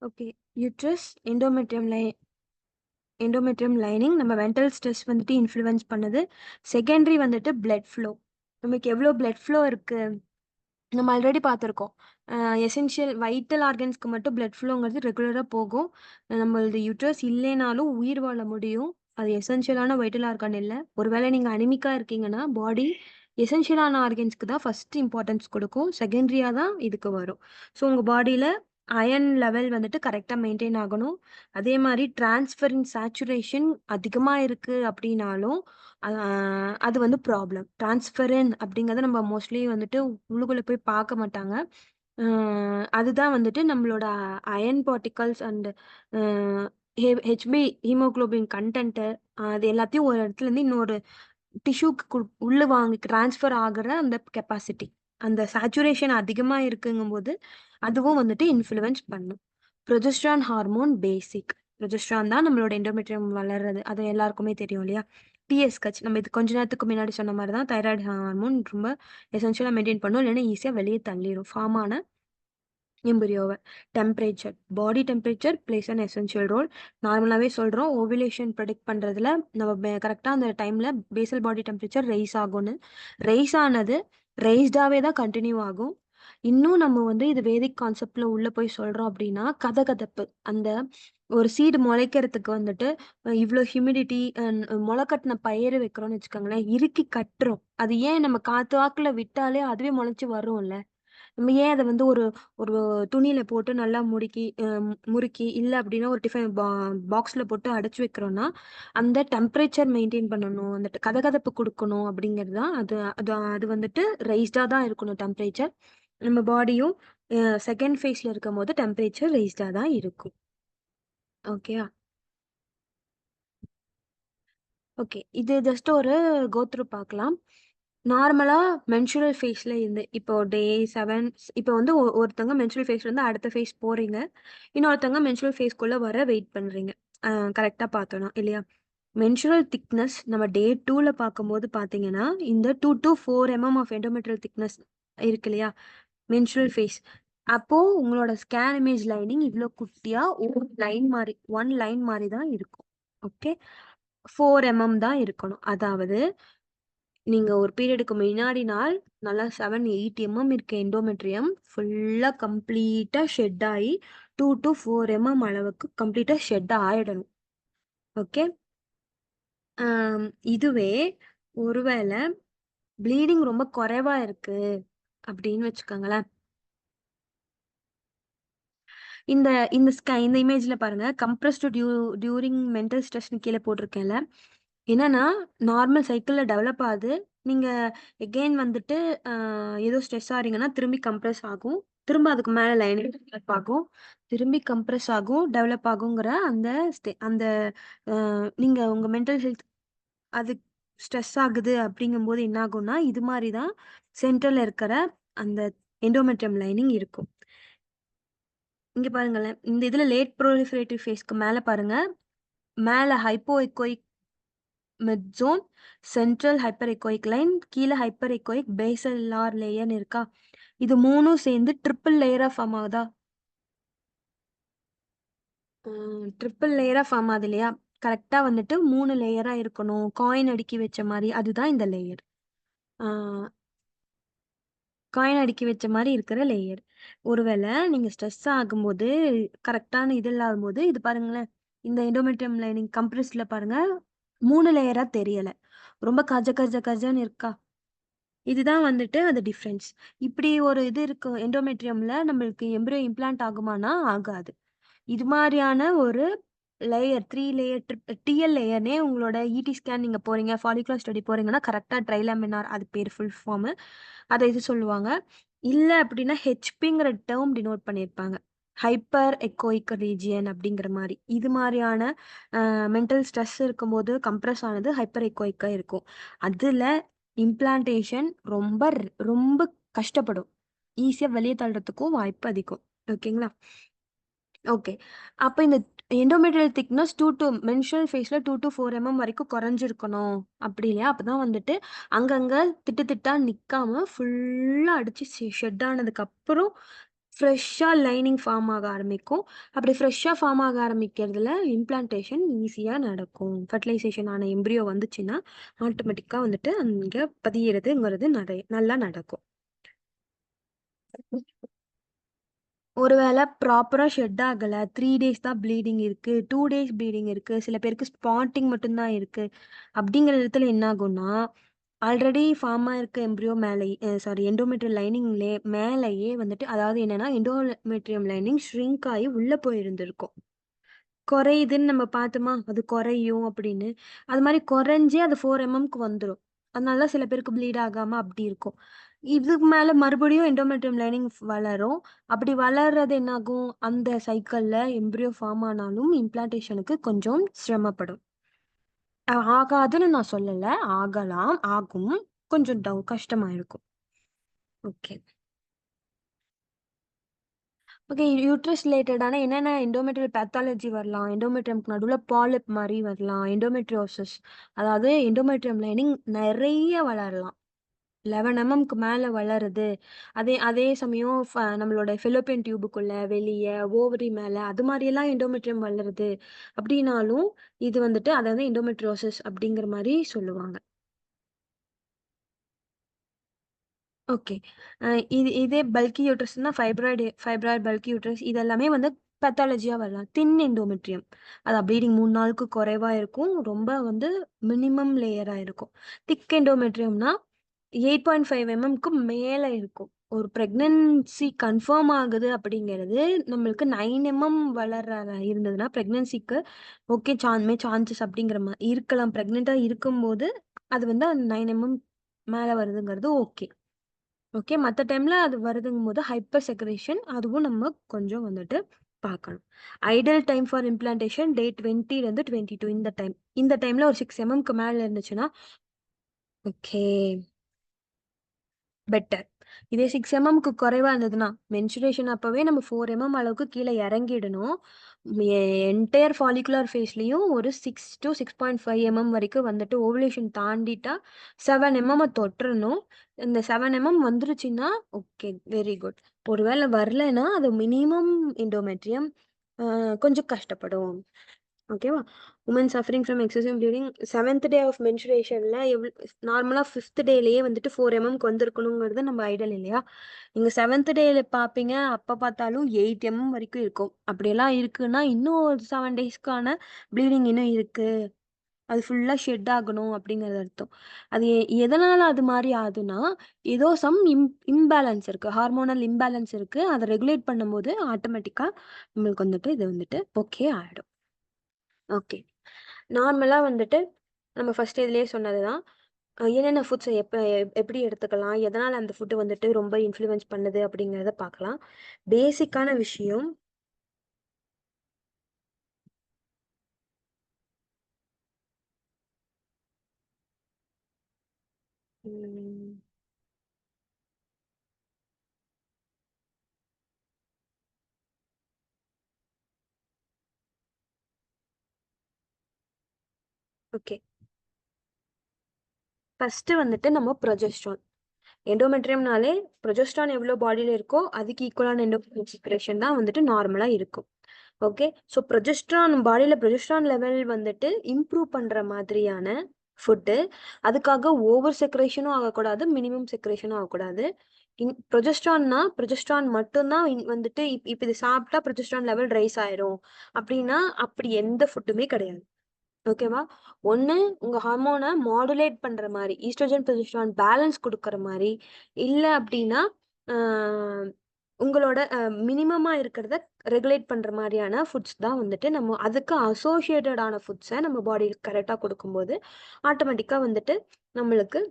Okay. Uterus, endometrium lining நம்ம mental stress வந்துட்டு influence பண்ணுது. செகண்டரி வந்துட்டு பிளட் ஃப்ளோ. நமக்கு எவ்வளோ பிளட் ஃப்ளோ இருக்கு? நம்ம ஆல்ரெடி பார்த்துருக்கோம். எசென்ஷியல் வைட்டல் ஆர்கன்ஸ்க்கு மட்டும் பிளட் ஃப்ளோங்கிறது ரெகுலரா போகும். நம்மளது யுட்ரஸ் இல்லைனாலும் உயிர் வாழ முடியும். அது எசென்ஷியலான வைட்டல் ஆர்கான் இல்ல. ஒருவேளை நீங்க அனிமிக்கா இருக்கீங்கன்னா, பாடி எசென்ஷியலான ஆர்கன்ஸ்க்கு தான் ஃபர்ஸ்ட் இம்பார்ட்டன்ஸ் குடுக்கும். செகண்டரியா தான் இதுக்கு வரும். ஸோ உங்க பாடியில அயர்ன் லெவல் வந்துட்டு கரெக்ட்டா மெயின்டெயின் ஆகணும். அதே மாரி டிரான்ஸ்ஃபரின் சேச்சுரேஷன் அதிகமா இருக்கு அப்டின்னாலும், அ அது வந்து ப்ராப்ளம். டிரான்ஸ்ஃபரின் அப்படிங்கிறத நம்ம மோஸ்ட்லி வந்துட்டு உள்ளுக்குள்ள போய் பார்க்க மாட்டாங்க. அ அதுதான் வந்துட்டு நம்மளோட iron particles and a HP haemoglobin content அது எல்லாத்தையும் ஒரு இடத்துலருந்து இன்னொரு டிஷ்யூக்கு உள்ள வாங்கி ட்ரான்ஸ்ஃபர் ஆகுற அந்த கெப்பாசிட்டி. அந்த சேச்சுரேஷன் அதிகமா இருக்குங்கும்போது, அதுவும் வந்துட்டு இன்ஃப்ளூயன்ஸ் பண்ணும். புரொஜெஸ்டரான் ஹார்மோன் பேசிக். புரொஜெஸ்டரான் தான் நம்மளோட எண்டோமெட்ரியம் வளர்றது. அது எல்லாருக்குமே தெரியும் இல்லையா? டிஎஸ்ஹெச் நம்ம இது கொஞ்ச நேரத்துக்கு முன்னாடி சொன்ன மாரி தான் தைராய்டு ஹார்மோன் ரொம்ப எசென்ஷியலா மெயின்டெயின் பண்ணும். இல்லைன்னா ஈஸியா வெளிய தள்ளிரும். ஃபார்ம் ஆன எம்பரியோவ. Temperature. Body temperature plays an essential role. நார்மலாவே சொல்றோம். ஓவுலேஷன் ப்ரெடிக்ட் பண்றதுல நம்ம கரெக்ட்டா அந்த டைம்ல பேசல் பாடி டெம்பரேச்சர் ரெய்ஸ் ஆகும்னு. ரெய்ஸ் ஆனது ரெய்ஸ்டாவே தான் கன்டின்யூ ஆகும். இன்னும் நம்ம வந்து இது வேதிக் கான்செப்ட்ல உள்ள போய் சொல்றோம் அப்டின்னா, கதகதப்பு. அந்த ஒரு சீடு மொளைக்கிறதுக்கு வந்துட்டு இவ்ளோ ஹியூமிடிட்டி மொளக்கட்டுன பயிறு வைக்கிறோம்னு வச்சுக்கோங்களேன், இறுக்கி கட்டுரும். அது ஏன் நம்ம காத்து வாக்குல விட்டாலே அதுவே மொளச்சு வரும்ல. நம்ம ஏன் அத வந்து ஒரு ஒரு துணியில போட்டு நல்லா முறுக்கி, இல்ல அப்டின்னா ஒரு டிஃபன் பாக்ஸ்ல போட்டு அடைச்சு வைக்கிறோம்னா, அந்த டெம்பரேச்சர் மெயின்டெயின் பண்ணணும். அந்த கதகதப்பு குடுக்கணும் அப்டிங்கிறது தான் அது அது அது வந்துட்டு ரெய்ஸ்டா தான் இருக்கணும் டெம்பரேச்சர். நம்ம பாடியும் செகண்ட் ஃபேஸ்ல இருக்கும்போது டெம்பரேச்சர் ரெய்ஸ்டா தான் இருக்கும். ஓகேயா? ஓகே. இது ஜஸ்ட் ஒரு கோ த்ரூ பார்க்கலாம். நார்மலா மென்சுரல் ஃபேஸ்ல இருந்து இப்போ டே 7 இப்போ வந்து ஒருத்தவங்க மென்சுரல் ஃபேஸ்ல இருந்து அடுத்த ஃபேஸ் போறீங்க. இன்னொருத்தவங்க மென்சுரல் ஃபேஸ்க்குள்ள வர வெயிட் பண்றீங்க. கரெக்ட்டா பார்த்தோம்னா இல்லையா? மென்சுரல் திக்னஸ் நம்ம டே 2ல பார்க்கும்போது பார்த்தீங்கன்னா, இந்த 2 டூ 4 ஆஃப் எண்டோமெட்ரியல் திக்னஸ் இருக்கு இல்லையா? Menstrual phase. அப்போ உங்களோட ஸ்கேன் இமேஜ் லைனிங் இவ்ளோ குட்டியா ஒரு லைன் மாரி 1 லைன் மாரி தான் இருக்கும். ஓகே. 4 தான் இருக்கணும். அதாவது நீங்க ஒரு பீரியடுக்கு முன்னாடி நாள் நல்லா 7, 8 இருக்க எண்டோமெட்ரியம் ஃபுல்லா கம்ப்ளீட்டா ஷெட் ஆயி 2 டூ 4 அளவுக்கு கம்ப்ளீட்டா ஷெட் ஆயிடணும். ஓகே. இதுவே ஒருவேள ப்ளீடிங் ரொம்ப குறைவா இருக்கு அப்படின்னு வச்சுக்கோங்களேன். இந்த இந்த இமேஜ்ல பாருங்க. கம்ப்ரஸ்டு டியூரிங் மென்டல் ஸ்ட்ரெஸ்ன்னு கீழ போட்டிருக்கேன்ல. என்னன்னா, நார்மல் சைக்கிள்ல டெவலப் ஆகுது. நீங்க எகெயின் வந்துட்டு அ ஏதோ ஸ்ட்ரெஸ் ஆறீங்கன்னா, திரும்பி கம்ப்ரஸ் ஆகும். திரும்ப அதுக்கு மேல லைனிங் டெவலப் ஆகும். திரும்பி கம்ப்ரஸ் ஆகும், டெவலப் ஆகுங்கிற அந்த அந்த நீங்க உங்க மென்டல் ஹெல்த் அது ஸ்ட்ரெஸ் ஆகுது அப்படிங்கும்போது என்ன ஆகும்னா, இது மாரி தான் சென்டர்ல இருக்கிற அந்த எண்டோமெட்ரியம் லைனிங் இருக்கும். இங்க பாருங்களேன். இந்த இதுல லேட் ப்ரோலிஃபரேட்டிவ் ஃபேஸ்க்கு மேல பாருங்க. மேல hypo echoic mid zone, central hyper echoic line, கீழ ஹைப்பர் எக்கோயிக் பேசலார் லேயர்ன்னு இருக்கா? இது 3ம் சேர்ந்து ட்ரிபிள் லேயரா ஃபார்ம் ஆகுதா? ட்ரிபிள் லேயரா ஃபார்ம் ஆகுது இல்லையா? கரெக்ட்டா வந்துட்டு 3 லேயரா இருக்கணும். காயின் அடுக்கி வச்ச மாரி. அதுதான் இந்த லேயர். ஆ காயின் அடுக்கி வச்ச மாரி இருக்கிற லேயர். ஒருவேள நீங்க ஸ்ட்ரெஸ் ஆகும்போது, கரெக்ட்டான இது இல்லாதபோது, இது பாருங்களேன். இந்த எண்டோமெட்ரியம் லைனிங் கம்ப்ரஸ்ட்ல பாருங்க, 3 லேயரா தெரியல. ரொம்ப கஜ கஜ கஜன்னு இருக்கா? இதுதான் வந்துட்டு அந்த டிஃபரன்ஸ். இப்படி ஒரு இது இருக்கு எண்டோமெட்ரியம்ல நம்மளுக்கு எம்பரியோ இம்ப்ளான்ட் ஆகுமான்னா, ஆகாது. இது மாரியான ஒரு லேயர் 3 லேயர் டிஎல் லேயர்னே உங்களோட இடி ஸ்கேன் நீங்க போறீங்க, ஃபாலிகுலர் ஸ்டடி போறீங்கன்னா, கரெக்ட்டா ட்ரைலேமினார் அது பேரு ஃபுல் ஃபார்மு. அத இது சொல்லுவாங்க. இல்ல அப்டின்னா ஹெச்பிங்கிற டெர்ம் டினோட் பண்ணியிருப்பாங்க. ஹைப்பர் எக்கோயிக் ரீஜியன் அப்டிங்கிற மாரி. இது மாரியான மென்டல் ஸ்ட்ரெஸ் இருக்கும்போது கம்ப்ரஸ் ஆனது ஹைப்பர் எக்கோயிக்கா இருக்கும். அதுல இம்ப்ளான்டேஷன் ரொம்ப கஷ்டப்படும். ஈஸியா வெளிய தள்றதுக்கும் வாய்ப்பு அதிகம். ஓகேங்களா? ஓகே. அப்ப இந்த எண்டோமெட்ரியல் திக்னஸ் 2 டூ மென்ஸ்ட்ரல் ஃபேஸ்ல 2 டூ 4 வரைக்கும் குறைஞ்சிருக்கணும். அப்படி இல்லையா? அப்பதான் வந்துட்டு அங்கங்க திட்டா நிக்காம ஃபுல்லா அடிச்சு ஷெட் ஆனதுக்கப்புறம் ஃப்ரெஷ்ஷாக லைனிங் ஃபார்ம் ஆக ஆரம்பிக்கும். அப்படி ஃப்ரெஷ்ஷாக ஃபார்ம் ஆக ஆரம்பிக்கிறதுல இம்ப்ளான்டேஷன் ஈஸியாக நடக்கும். ஃபர்டிலைசேஷன் ஆன எம்ப்ரியோ வந்துச்சுன்னா ஆட்டோமேட்டிக்காக வந்துட்டு அங்கே பதியிறதுங்கிறது நல்லா நடக்கும். ஒருவேளை ப்ராப்பராக ஷெட் ஆகலை, 3 days தான் ப்ளீடிங் இருக்குது, 2 days ப்ளீடிங் இருக்குது, சில பேருக்கு ஸ்பாட்டிங் மட்டும்தான் இருக்குது, அப்படிங்கிற இடத்துல என்ன ஆகும்னா ஆல்ரெடி ஃபார்ம் ஆயிருக்க எம்ப்ரியோ மேலேயே சாரி எண்டோமெட்ரியல் லைனிங்லே மேலேயே வந்துட்டு அதாவது என்னன்னா எண்டோமெட்ரியம் லைனிங் ஷ்ரிங்க் ஆகி உள்ளே போயிருந்திருக்கும். குறையுதுன்னு நம்ம பார்த்தோமா, அது குறையும் அப்படின்னு. அது மாரி குறைஞ்சே அது 4 எம்எம்க்கு வந்துரும். அதனால தான் சில பேருக்கு ப்ளீட் ஆகாம அப்படி இருக்கும். இதுக்கு மேல மறுபடியும் எண்டோமெட்ரியம் லைனிங் வளரும். அப்படி வளர்றது என்னாகும், அந்த சைக்கிள்ல எம்ப்ரியோ ஃபார்ம் ஆனாலும் இம்ப்ளான்டேஷனுக்கு கொஞ்சம் சிரமப்படும். ஆகாதுன்னு நான் சொல்லல. ஆகலாம், ஆகும். கொஞ்சம் கஷ்டமா இருக்கும். ஓகே. ஓகே. யூட்ரஸ் ரிலேட்டடான என்னென்ன எண்டோமெட்ரியல் பேத்தாலஜி வரலாம்? எண்டோமெட்ரியம்க்கு நடுவுல பாலிப் மாரி வரலாம். எண்டோமெட்ரியோசிஸ் அதாவது எண்டோமெட்ரியம் லைனிங் நெறைய வளரலாம். 11 எம்எம்க்கு மேல வளருது. அதே அதே சமயம் நம்மளோட ஃபெலோப்பியன் டியூபுக்குள்ள, வெளிய, ஓவரி மேல அது மாரியெல்லாம் எண்டோமெட்ரியம் வளருது. அப்டின்னாலும் இது வந்துட்டு அத வந்து எண்டோமெட்ரியோசிஸ் அப்டிங்கிற மாரி சொல்லுவாங்க. ஓகே. அ இதே பல்கி யூட்ரஸ்னா ஃபைப்ராய்டு பல்கி யூட்ரஸ் இது எல்லாமே வந்து பேத்தாலஜியா வரலாம். தின் எண்டோமெட்ரியம். அது ப்ளீடிங் 3 நாளுக்கு குறைவா இருக்கும். ரொம்ப வந்து மினிமம் லேயரா இருக்கும். திக் எண்டோமெட்ரியம்னா 8.5 எம்எம்க்கு மேல இருக்கும். ஒரு பிரெக்னன்சி கன்ஃபார்ம் ஆகுது அப்படிங்கிறது நம்மளுக்கு 9 எம்எம் வளர்ற இருந்ததுன்னா, பிரெக்னன்சிக்கு ஓகே சான்சஸ் அப்படிங்கிற இருக்கலாம். பிரெக்னன்ட்டா இருக்கும்போது அது வந்து 9 எம்எம் மேல வருதுங்கிறது ஓகே. ஓகே. மத்த டைம்ல அது வருதுங்கும்போது ஹைப்பர் செக்ரேஷன் அதுவும் நம்ம கொஞ்சம் வந்துட்டு பார்க்கணும். ஐடியல் டைம் ஃபார் இம்ப்ளான்டேஷன் டே 20லருந்து 22 இந்த டைம்ல ஒரு 6 எம்எம்க்கு மேல இருந்துச்சுன்னா, ஓகே. பெட்டர். இதே 6 எம்எம்க்கு குறைவா இருந்ததுன்னா, மென்சுரேஷன் அப்பவே நம்ம 4 எம்எம் அளவுக்கு கீழ இறங்கிடணும். என்டையர் ஃபாலிகுலர் ஃபேஸ்லயும் ஒரு 6 to 6.5 எம்எம் வரைக்கும் வந்துட்டு ஓவுலேஷன் தாண்டிட்டா 7 எம்எம்ம தொட்டுறணும். இந்த 7 எம்எம் வந்துருச்சுன்னா, ஓகே வெரி குட். ஒருவேள வரலன்னா, அது மினிமம் எண்டோமெட்ரியம் கொஞ்சம் கஷ்டப்படும். ஓகேவா? Women suffering from excessive bleeding 7த் டே ஆஃப் மென்சுரேஷன்ல நார்மலா 5த் டேலயே வந்துட்டு 4 எம்எம்க்கு வந்திருக்கணுங்கிறது நம்ம ஐடியல் இல்லையா? நீங்க 7த் டேல பார்ப்பீங்க, அப்ப பார்த்தாலும் 8 எம்எம் வரைக்கும் இருக்கும். அப்படியெல்லாம் இருக்குன்னா, இன்னும் ஒரு 7 டேஸ்க்கான ப்ளீடிங் இன்னும் இருக்கு. அது ஃபுல்லா ஷெட் ஆகணும் அப்படிங்கிறது அர்த்தம். அது எதனால அது மாரி ஆகுதுன்னா, ஏதோ சம் இம்பேலன்ஸ் இருக்கு. ஹார்மோனல் இம்பேலன்ஸ் இருக்கு. அத ரெகுலேட் பண்ணும்போது ஆட்டோமேட்டிக்கா நம்மளுக்கு வந்துட்டு இது வந்துட்டு ஓகே ஆயிடும். ஓகே. நார்மலா வந்துட்டு நம்ம ஃபர்ஸ்ட் இதுலயே சொன்னது தான். என்னென்ன ஃபுட்ஸ எப்படி எடுத்துக்கலாம்? எதனால அந்த ஃபுட் வந்துட்டு ரொம்ப இன்ஃப்ளூயன்ஸ் பண்ணுது அப்படிங்கிறத பார்க்கலாம். பேசிக்கான விஷயம் ம். ஓகே. ஃபர்ஸ்ட்டு வந்துட்டு நம்ம ப்ரொஜெஸ்ட்ரான். எண்டோமெட்ரியம்னாலே ப்ரொஜெஸ்ட்ரான் எவ்வளோ பாடியில இருக்கோ, அதுக்கு ஈக்குவலான எண்டோமெட்ரியம் செக்ரேஷன் தான் வந்துட்டு நார்மலா இருக்கும். ஓகே. ஸோ ப்ரொஜெஸ்ட்ரான் லெவல் வந்துட்டு இம்ப்ரூவ் பண்ற மாதிரியான ஃபுட்டு. அதுக்காக ஓவர் செக்ரேஷனும் ஆகக்கூடாது, மினிமம் செக்ரேஷனும் ஆகக்கூடாது. ப்ரொஜெஸ்ட்ரான் மட்டும் தான் வந்துட்டு இப்ப இது சாப்பிட்டா ப்ரொஜெஸ்ட்ரான் லெவல் ரைஸ் ஆயிரும். அப்படின்னா, அப்படி எந்த ஃபுட்டுமே கிடையாது. ஓகேவா? ஒண்ணு உங்க ஹார்மோன மாடுலேட் பண்ற மாரி, ஈஸ்ட்ரோஜன், புரோஜெஸ்டரான் பேலன்ஸ் குடுக்குற மாரி, இல்ல அப்டின்னா, அ உங்களோட மினிமமா இருக்கிறத ரெகுலேட் பண்ற மாரியான ஃபுட்ஸ் தான் வந்துட்டு நம்ம அதுக்கு அசோசியேட்டட் ஃபுட்ஸ நம்ம பாடிக்கு கரெக்ட்டா குடுக்கும்போது, ஆட்டோமேட்டிக்கா வந்துட்டு நம்மளுக்கு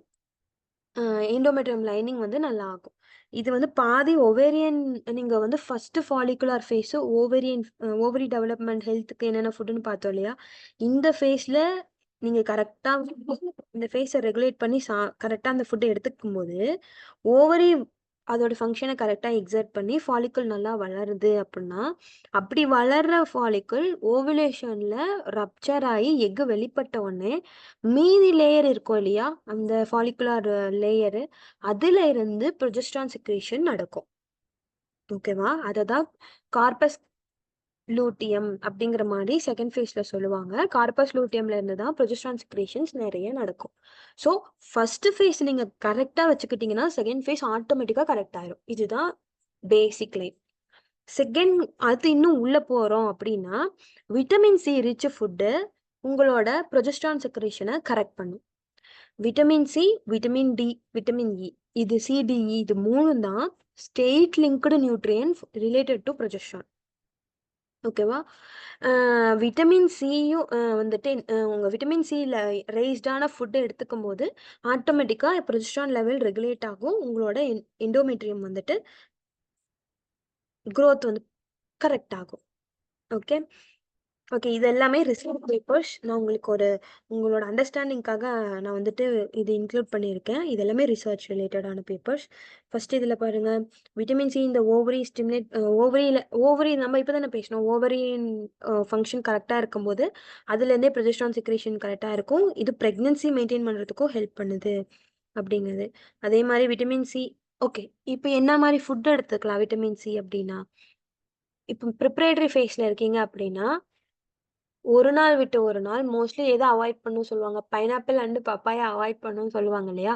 அ எண்டோமெட்ரியம் லைனிங் வந்து நல்லா ஆகும். இது வந்து பாதி ஒவேரியன் நீங்க வந்து first follicular face ovary development ஹெல்த்துக்கு என்னென்ன ஃபுட்ன்னு பார்த்தோம் இல்லையா? இந்த ஃபேஸ்ல நீங்க கரெக்ட்டா இந்த ஃபேஸ ரெகுலேட் பண்ணி கரெக்ட்டா அந்த ஃபுட்ட எடுத்துக்கும்போது, ஓவரி அதோட ஃபங்ஷன கரெக்ட்டா எக்ஸர்ட் பண்ணி ஃபாலிக்கிள் நல்லா வளருது அப்புட்ன்னா, அப்படி வளர்ற ஃபாலிக்கிள் ஓவுலேஷன்ல ரப்ச்சர் ஆயி எக் வெளிப்பட்ட உடனே மீதி லேயர் இருக்கும் இல்லையா? அந்த ஃபாலிகுலர் லேயரு. அதுல இருந்து ப்ரொஜெஸ்டரான் செக்ரீஷன் நடக்கும். ஓகேவா? அததான் கார்பஸ் லூட்டியம் அப்படிங்கிற மாதிரி செகண்ட் ஃபேஸ்ல சொல்லுவாங்க. கார்பஸ் லூட்டியம்ல இருந்து தான் ப்ரொஜெஸ்ட்ரான் செக்ரீஷன்ஸ் நிறைய நடக்கும். ஸோ ஃபர்ஸ்ட் ஃபேஸ் நீங்க கரெக்டா வச்சுக்கிட்டீங்கன்னா செகண்ட் ஃபேஸ் ஆட்டோமேட்டிக்கா கரெக்ட் ஆயிரும். இதுதான் பேசிக் லைன். செகண்ட் அது இன்னும் உள்ள போறோம் அப்படின்னா விட்டமின் சி ரிச் ஃபுட்டு உங்களோட ப்ரொஜெஸ்ட்ரான் செக்ரீஷனை கரெக்ட் பண்ணும். Vitamin C, vitamin D, vitamin E இது சிடிஇ இது மூணும் தான் state linked nutrient related to progesterone. ஓகேவா? விட்டமின் சியும் வந்துட்டு உங்க விட்டமின் சில ரெய்ஸ்டான ஃபுட் எடுத்துக்கும் போது ஆட்டோமேட்டிக்கா ப்ரொஜெஸ்ட்ரான் லெவல் ரெகுலேட் ஆகும். உங்களோட எண்டோமெட்ரியம் வந்துட்டு growth வந்து கரெக்ட் ஆகும். ஓகே. ஓகே. இது எல்லாமே ரிசர்ச் பேப்பர்ஸ். நான் உங்களுக்கு உங்களோட அண்டர்ஸ்டாண்டிங்காக நான் வந்துட்டு இது இன்க்ளூட் பண்ணியிருக்கேன். இது எல்லாமே ரிசர்ச் ரிலேட்டடான பேப்பர்ஸ். ஃபர்ஸ்ட் இதில் பாருங்க, விட்டமின் சி இந்த ஓவரி ஸ்டிமுலேட் ஓவரி நம்ம இப்போ தானே பேசணும். ஓவரியின் ஃபங்க்ஷன் கரெக்டாக இருக்கும்போது அதுலேருந்தே ப்ரொஜெஸ்ட்ரான் செக்ரேஷன் கரெக்டாக இருக்கும். இது ப்ரெக்னன்சி மெயின்டைன் பண்ணுறதுக்கும் ஹெல்ப் பண்ணுது அப்படிங்கிறது. அதே மாதிரி விட்டமின் சி. ஓகே. இப்போ என்ன மாதிரி ஃபுட் எடுத்துக்கலாம் விட்டமின் சி அப்படின்னா, இப்போ ப்ரிப்பரேட்டரி ஃபேஸில் இருக்கீங்க அப்படின்னா ஒரு நாள் விட்டு ஒரு நாள் மோஸ்ட்லி எத அவாய்ட் பண்ணணும்னு சொல்லுவாங்க. பைனாப்பிள் அண்ட் பப்பாயா அவாய்ட் பண்ணணும்னு சொல்லுவாங்க இல்லையா?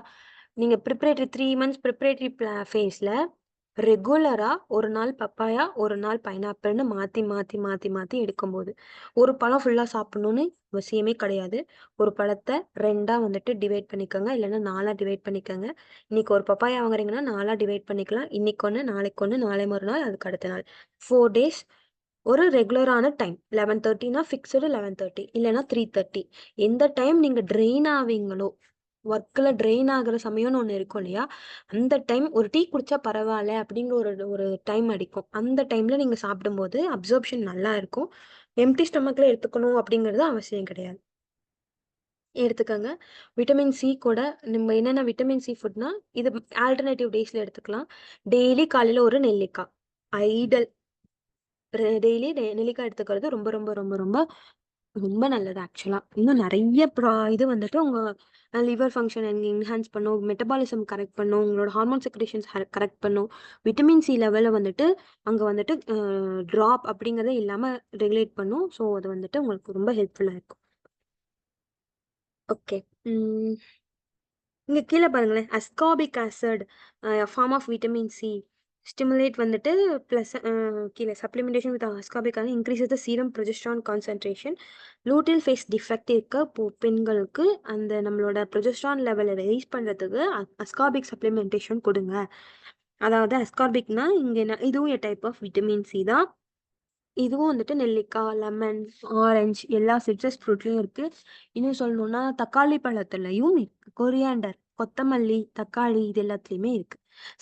நீங்க ப்ரிப்பரேட்டரி 3 மந்த்ஸ் ப்ரிப்பரேட்டரி ஃபேஸ்ல ரெகுலரா ஒரு நாள் பப்பாயா, ஒரு நாள் பைனாப்பிள்னு மாத்தி, மாத்தி, மாத்தி, மாத்தி எடுக்கும்போது, ஒரு பழம் ஃபுல்லா சாப்பிடணும்னு அவசியமே கிடையாது. ஒரு பழத்த 2ஆ வந்துட்டு டிவைட் பண்ணிக்கோங்க. இல்லன்னா 4ஆ டிவைட் பண்ணிக்கோங்க. இன்னைக்கு ஒரு பப்பாயா வாங்குறீங்கன்னா 4ஆ டிவைட் பண்ணிக்கலாம். இன்னைக்கு ஒண்ணு, நாளைக்கு ஒண்ணு, நாளை மறுநாள், அதுக்கு அடுத்த நாள். 4 டேஸ் ஒரு ரெகுலரான டைம் 11:30னா ஃபிக்ஸ்டு 11:30 இல்லைன்னா 3:30 எந்த டைம் நீங்க ட்ரெயின் ஆவீங்களோ ஒர்க்கில் ட்ரெயின் ஆகுற சமயம்னு ஒன்று இருக்கும் இல்லையா? அந்த டைம் ஒரு டீ குடிச்சா பரவாயில்ல அப்படிங்கிற ஒரு ஒரு டைம் அடிக்கும். அந்த டைம்ல நீங்க சாப்பிடும்போது அப்சர்ப்ஷன் நல்லா இருக்கும். எம்டி ஸ்டொமக்ல எடுத்துக்கணும் அப்படிங்கிறது அவசியம் கிடையாது. எடுத்துக்கோங்க. விட்டமின் சி கூட நம்ம என்னென்ன விட்டமின் சி ஃபுட்னா இது ஆல்டர்னேட்டிவ் டேஸ்ல எடுத்துக்கலாம். டெய்லி காலையில ஒரு நெல்லிக்காய் ஐடல் டெய்லி நெல்லிக்காய் எடுத்துக்கிறது ரொம்ப ரொம்ப ரொம்ப ரொம்ப ரொம்ப நல்லது ஆக்சுவலா. இன்னும் நிறைய இது வந்துட்டு உங்க லிவர் ஃபங்க்ஷன் என்ஹான்ஸ் பண்ணும், மெட்டபாலிசம் கரெக்ட் பண்ணும், உங்களோட ஹார்மோன் செக்ரேஷன்ஸ் கரெக்ட் பண்ணும். விட்டமின் சி லெவலை வந்துட்டு அங்கே வந்துட்டு ட்ராப் அப்படிங்கிறதே இல்லாமல் ரெகுலேட் பண்ணும். ஸோ அது வந்துட்டு உங்களுக்கு ரொம்ப ஹெல்ப்ஃபுல்லாக இருக்கும். ஓகே. இங்கே கீழே பாருங்களேன், ascorbic acid form of vitamin C stimulate வந்துட்டு ப்ளஸ் கீழே supplementation with ascorbic acid increases the serum progesterone concentration. Luteal phase defect இருக்க பெண்களுக்கு அந்த நம்மளோட ப்ரொஜெஸ்ட்ரான் லெவலை ரைஸ் பண்ணுறதுக்கு அஸ்காபிக் சப்ளிமெண்டேஷன் கொடுங்க. அதாவது அஸ்கார்பிக்னா இங்கே இதுவும் a type of vitamin C தான். இதுவும் வந்துட்டு நெல்லிக்காய், லெமன், ஆரஞ்சு எல்லா சிட்ரஸ் ஃப்ரூட்லையும் இருக்கு. இன்னும் சொல்லணும்னா தக்காளி பழத்துலையும் இருக்கு. கொரியாண்டர், கொத்தமல்லி, தக்காளி இது எல்லாத்துலேயுமே இருக்கு.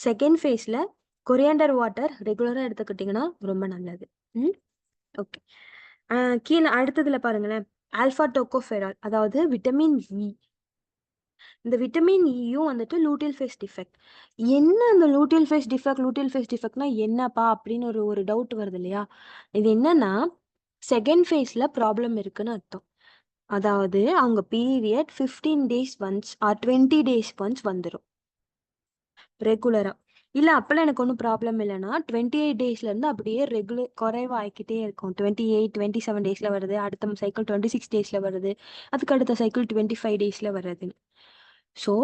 செகண்ட் ஃபேஸ்ல கொரியாண்டர் வாட்டர் ரெகுலராக எடுத்துக்கிட்டிங்கன்னா ரொம்ப நல்லது. ஓகே. கீழே அடுத்ததுல பாருங்களேன், ஆல்ஃபா டோகோஃபெரால் அதாவது விட்டமின் இ. இந்த விட்டமின் இயும் வந்துட்டு லூட்டியல் ஃபேஸ் டிஃபெக்ட். என்ன அந்த லூட்டியல் ஃபேஸ் டிஃபெக்ட்னா என்னப்பா அப்படின்னு ஒரு டவுட் வருது இல்லையா? இது என்னன்னா செகண்ட் ஃபேஸ்ல ப்ராப்ளம் இருக்குன்னு அர்த்தம். அதாவது அவங்க period 15 days once or 20 days once வந்துடும் ரெகுலரா. இல்ல அப்பெல்லாம் எனக்கு ஒன்றும் ப்ராப்ளம் இல்லைன்னா 28 டேஸ்ல இருந்து அப்படியே ரெகுலர் குறைவாகிக்கிட்டே இருக்கும். 28, 27 டேஸ்ல வருது, அடுத்த சைக்கிள் 26 டேஸ்ல வருது, அதுக்கு அடுத்த சைக்கிள் 25 டேஸ்ல வருதுன்னு. ஸோ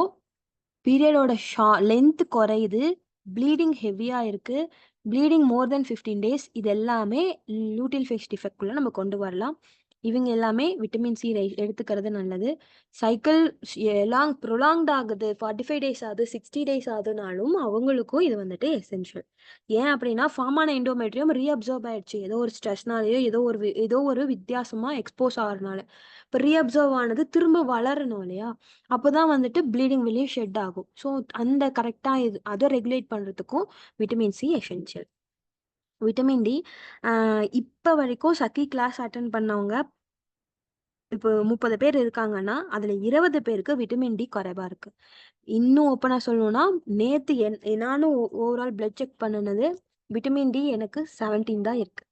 பீரியடோட லென்த் குறையுது, ப்ளீடிங் ஹெவியாக இருக்குது, ப்ளீடிங் மோர் தென் 15 டேஸ் இது எல்லாமே லூட்டியல் ஃபேஸ் டிஃபெக்ட்குள்ளே நம்ம கொண்டு வரலாம். இவங்க எல்லாமே விட்டமின் சி எடுத்துக்கிறது நல்லது. சைக்கிள் ப்ரொலாங்ட் ஆகுது, 45 டேஸ் ஆகுது, 60 டேஸ் ஆகுதுனாலும் அவங்களுக்கும் இது வந்துட்டு எசென்ஷியல். ஏன் அப்படின்னா ஃபார்ம் ஆன எண்டோமெட்ரியம் ரீஅப்சர்வ் ஆயிடுச்சு, ஏதோ ஒரு ஸ்ட்ரெஸ்னாலேயோ ஏதோ ஒரு வித்தியாசமாக எக்ஸ்போஸ் ஆகிறதுனால. இப்போ ரீஅப்சர்வ் ஆனது திரும்ப வளரணும் இல்லையா? அப்போதான் வந்துட்டு ப்ளீடிங் வெளியே ஷெட் ஆகும். ஸோ அந்த கரெக்டாக அதை ரெகுலேட் பண்ணுறதுக்கும் vitamin C essential. Vitamin D இப்போ வரைக்கும் சக்கி கிளாஸ் அட்டன் பண்ணவங்க இப்போ 30 பேர் இருக்காங்கன்னா அதில் 20 பேருக்கு விட்டமின் டி குறைவா இருக்கு. இன்னும் ஓப்பனாக சொல்லணும்னா நேற்று நானும் ஓவரால் பிளட் செக் பண்ணினது விட்டமின் டி எனக்கு 17 தான் இருக்கு.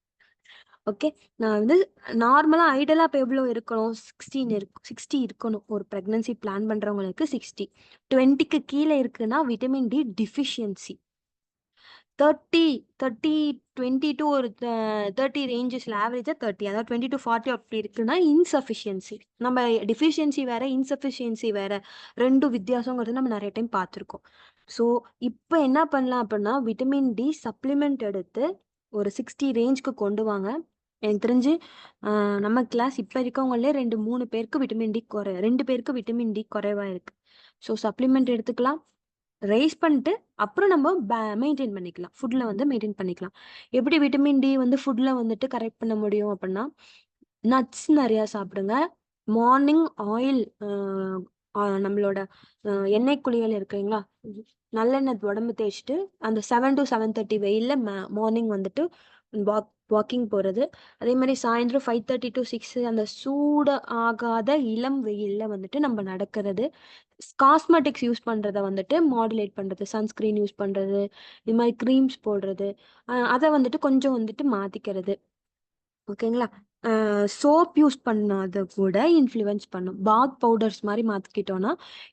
ஓகே. நான் வந்து நார்மலாக ஐடலாக இப்போ எவ்வளோ இருக்கணும், 60 இருக்கணும். ஒரு ப்ரெக்னன்சி பிளான் பண்ணுறவங்களுக்கு 60. 20க்கு கீழே இருக்குன்னா விட்டமின் டி டிஃபிஷியன்சி. 20 டு ஒரு 30 ரேஞ்சஸ்ல ஆவரேஜா 30, அதாவது 20 to 40 அப்படி இருக்குன்னா இன்சஃபிஷியன்சி. நம்ம டிஃபிஷியன்சி வேற, இன்சஃபிஷியன்சி வேற, ரெண்டும் வித்தியாசங்கிறது நம்ம நிறைய டைம் பார்த்துருக்கோம். ஸோ இப்போ என்ன பண்ணலாம் அப்படின்னா, விட்டமின் டி சப்ளிமெண்ட் எடுத்து ஒரு 60 ரேஞ்சுக்கு கொண்டு வாங்க. எனக்கு தெரிஞ்சு நம்ம கிளாஸ் இப்போ இருக்கவங்களே 2-3 பேருக்கு விட்டமின் டி 2 பேருக்கு விட்டமின் டி குறைவா இருக்கு. ஸோ சப்ளிமெண்ட் எடுத்துக்கலாம், ரைஸ் பண்ணிட்டு அப்புறம் நம்ம மெயின்டைன் பண்ணிக்கலாம். ஃபுட்ல வந்து மெயின்டைன் பண்ணிக்கலாம். எப்படி விட்டமின் டி வந்து ஃபுட்ல வந்துட்டு கரெக்ட் பண்ண முடியும் அப்படின்னா, நட்ஸ் நிறையா சாப்பிடுங்க. மார்னிங் ஆயில் நம்மளோட எண்ணெய் குளியல் இருக்குங்களா, நல்லெண்ணெய் உடம்பு தேய்ச்சிட்டு அந்த 7 to 7:30 வெயில்ல மார்னிங் வந்துட்டு வாக்கிங் போகிறது. அதே மாதிரி சாயந்தரம் 5:30 to 6 அந்த சூடு ஆகாத இளம் வெயில்ல வந்துட்டு நம்ம நடக்கிறது. காஸ்மெட்டிக்ஸ் யூஸ் பண்ணுறத வந்துட்டு மாடுலேட் பண்ணுறது, சன்ஸ்க்ரீன் யூஸ் பண்ணுறது, இது மாதிரி க்ரீம்ஸ் போடுறது, அதை வந்துட்டு கொஞ்சம் வந்துட்டு மாற்றிக்கிறது. ஓகேங்களா? சோப் யூஸ் பண்ணாத கூட இன்ஃப்ளூயன்ஸ் பண்ணும். பாத் பவுடர்ஸ் மாதிரி மாற்றிக்கிட்டோன்னா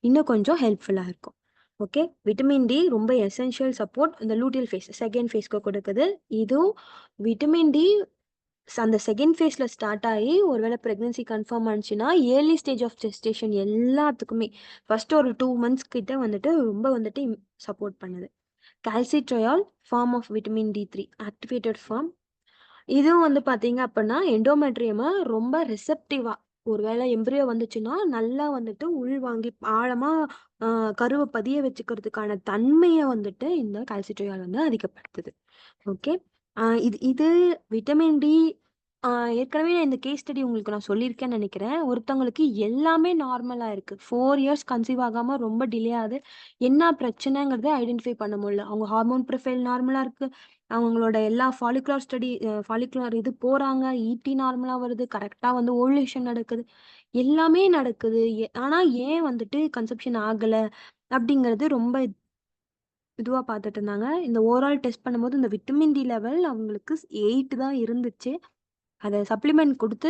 இன்னும் கொஞ்சம் ஹெல்ப்ஃபுல்லாக இருக்கும். ஓகே, விட்டமின் டி ரொம்ப எசென்ஷியல் சப்போர்ட் இந்த லூட்டியல் ஃபேஸ் செகண்ட் ஃபேஸ்க்கு கொடுக்குது. இதுவும் விட்டமின் டி அந்த செகண்ட் ஃபேஸ்ல ஸ்டார்ட் ஆகி ஒருவேளை ப்ரெக்னன்சி கன்ஃபார்ம் ஆனிச்சுன்னா ஏர்லி ஸ்டேஜ் ஆஃப் ஜெஸ்டேஷன் எல்லாத்துக்குமே ஃபர்ஸ்ட் ஒரு 2 months கிட்ட வந்துட்டு ரொம்ப வந்துட்டு சப்போர்ட் பண்ணுது. கால்சிட்ரையால் ஃபார்ம் ஆஃப் விட்டமின் டி3 ஆக்டிவேட்டட் ஃபார்ம். இதுவும் வந்து பார்த்தீங்க அப்படின்னா எண்டோமெட்ரியமை ரொம்ப ரிசப்டிவா, ஒருவேளை எம்பிரியோ வந்துச்சுன்னா நல்லா வந்துட்டு உள் வாங்கி ஆழமா கருவை பதிய வச்சுக்கிறதுக்கான தன்மையை வந்துட்டு இந்த கால்சிட்ரையால் வந்து அதிகப்படுத்துது. ஓகே, இது இது விட்டமின் டி ஏற்கனவே நான் இந்த கேஸ் ஸ்டடி உங்களுக்கு நான் சொல்லியிருக்கேன்னு நினைக்கிறேன். ஒருத்தவங்களுக்கு எல்லாமே நார்மலாக இருக்குது, 4 years கன்சீவ் ஆகாமல் ரொம்ப டிலே ஆகுது. என்ன பிரச்சனைங்கிறத ஐடென்டிஃபை பண்ண முடியல. அவங்க ஹார்மோன் ப்ரொஃபைல் நார்மலாக இருக்குது, அவங்களோட எல்லா ஃபாலிகுலர் இது போகிறாங்க, ஈடி நார்மலாக வருது, கரெக்டாக வந்து ஓவலேஷன் நடக்குது, எல்லாமே நடக்குது. ஆனால் ஏன் வந்துட்டு கன்செப்ஷன் ஆகலை அப்படிங்கிறது ரொம்ப இதுவாக பார்த்துட்டு இருந்தாங்க. இந்த ஓவரால் டெஸ்ட் பண்ணும்போது இந்த விட்டமின் டி லெவல் அவங்களுக்கு 8 தான் இருந்துச்சு. அதை சப்ளிமெண்ட் கொடுத்து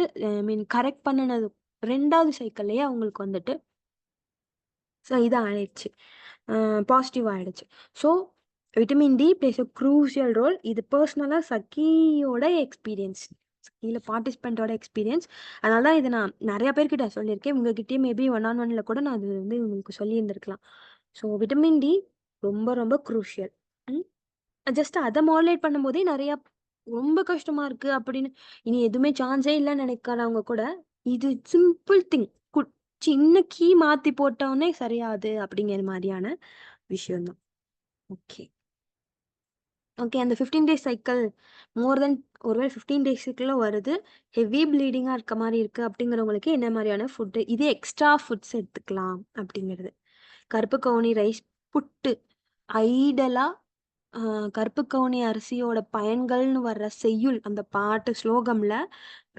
கரெக்ட் பண்ணினது 2வது சைக்கிள்லேயே அவங்களுக்கு வந்துட்டு இது ஆயிடுச்சு, பாசிட்டிவ் ஆயிடுச்சு. So vitamin D plays a crucial role. இது பர்சனலாக சக்கியோட எக்ஸ்பீரியன்ஸ், சக்கியில் பார்ட்டிசிபெண்ட்டோட எக்ஸ்பீரியன்ஸ். அதனால தான் இதை நான் நிறையா பேர்கிட்ட சொல்லியிருக்கேன். உங்ககிட்டயே மேபி 1-on-1 கூட நான் அது வந்து உங்களுக்கு சொல்லியிருந்திருக்கலாம். ஸோ விட்டமின் டி ரொம்ப ரொம்ப க்ரூஷியல். ஜஸ்ட் அதை மாடுலேட் பண்ணும்போதே நிறையா ரொம்ப கஷ்டமா இருக்கு அப்படின்னு இனி எதுவுமே சான்ஸே இல்லைன்னு நினைக்கிறவங்க கூட இது சிம்பிள் திங், சின்ன கீ மாத்தி போட்டோன்னே சரியாது அப்படிங்கிற மாதிரியான விஷயம்தான். ஓகே ஓகே, அந்த 15 days சைக்கிள் மோர் தென் ஒருவேளை 15 daysக்குள்ள வருது, ஹெவி ப்ளீடிங்காக இருக்க மாதிரி இருக்குது அப்படிங்கிறவங்களுக்கு என்ன மாதிரியான ஃபுட்டு, இது எக்ஸ்ட்ரா ஃபுட்ஸ் எடுத்துக்கலாம் அப்படிங்கிறது. கருப்பு கவுனி ரைஸ், புட்டு, ஐடலாக கருப்பு கவுனி அரிசியோட பயன்கள்னு வர்ற செய்யுள் அந்த பாட்டு ஸ்லோகம்ல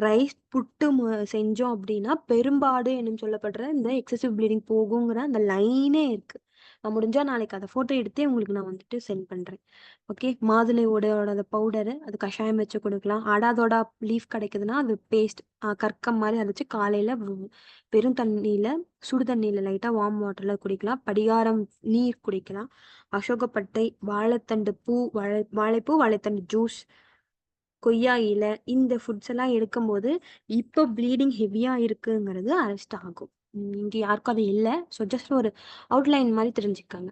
ரைஸ் புட்டு செஞ்சோம் அப்படின்னா பெரும்பாடு என்னும் சொல்லப்படுற இந்த எக்ஸசிவ் ப்ளீடிங் போகுங்கிற அந்த லைனே இருக்கு. நான் முடிஞ்சா நாளைக்கு அதை ஃபோட்டோ எடுத்தே உங்களுக்கு நான் வந்துட்டு சென்ட் பண்ணுறேன். ஓகே, மாதுளை ஓட பவுடரு அது கஷாயம் வச்சு கொடுக்கலாம். அடாதோட லீஃப் கிடைக்குதுன்னா அது பேஸ்ட் கற்கம் மாதிரி அரைச்சு காலையில் வெறும் தண்ணியில் சுடு தண்ணியில் லைட்டாக வார்ம் வாட்டரில் குடிக்கலாம். படிகாரம் நீர் குடிக்கலாம். அசோகப்பட்டை, வாழைத்தண்டு பூ, வாழைப்பூ, வாழைத்தண்டு ஜூஸ், கொய்யா இலை, இந்த ஃபுட்ஸ் எல்லாம் எடுக்கும்போது இப்போ ப்ளீடிங் ஹெவியாக இருக்குங்கிறது அரெஸ்ட் ஆகும். இங்கே யாருக்கும் அது இல்லை. ஸோ ஜஸ்ட் ஒரு அவுட்லைன் மாதிரி தெரிஞ்சுக்காங்க.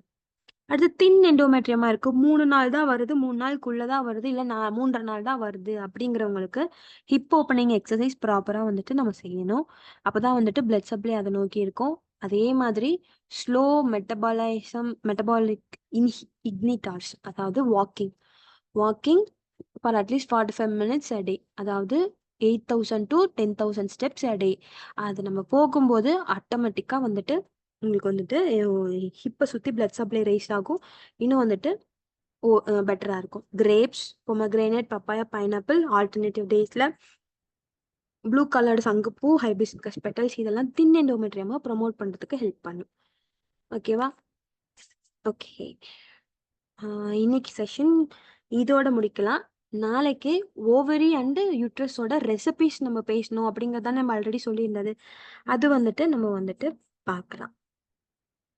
அடுத்து தின் எண்டோமெட்ரியமாக இருக்குது, 3 நாள் தான் வருது, 3 நாளுக்குள்ளே தான் வருது, இல்லை 3.5 நாள் தான் வருது அப்படிங்கிறவங்களுக்கு ஹிப் ஓப்பனிங் எக்ஸசைஸ் ப்ராப்பராக வந்துட்டு நம்ம செய்யணும். அப்போ தான் வந்துட்டு பிளட் சப்ளை அதை நோக்கி இருக்கும். அதே மாதிரி ஸ்லோ மெட்டபாலிக் இக்னிட்டார்ஸ், அதாவது walking for at least 45 minutes a day, அதாவது 8,000 to 10,000 steps a day. அது நம்ம போகும்போது ஆட்டோமேட்டிக்காக வந்துட்டு உங்களுக்கு வந்துட்டு ஹிப்பை சுற்றி பிளட் சப்ளை ரைஸ் ஆகும். இன்னும் வந்துட்டு பெட்டராக இருக்கும். Grapes, pomegranate, papaya, pineapple alternative டேஸில் ப்ளூ கலர்டு சங்குப்பூ, ஹைபிஸ்கஸ் பெட்டல்ஸ் இதெல்லாம் தின் எண்டோமெட்ரியமாக ப்ரொமோட் பண்ணுறதுக்கு ஹெல்ப் பண்ணும். ஓகேவா? ஓகே, இன்னைக்கு செஷன் இதோட முடிக்கலாம். நாளைக்கு ஓவரி அண்டு யூட்ரஸோட ரெசிபிஸ் நம்ம பேசணும் அப்படிங்கிறத நம்ம ஆல்ரெடி சொல்லியிருந்தது, அது வந்துட்டு நம்ம வந்துட்டு பார்க்கலாம்.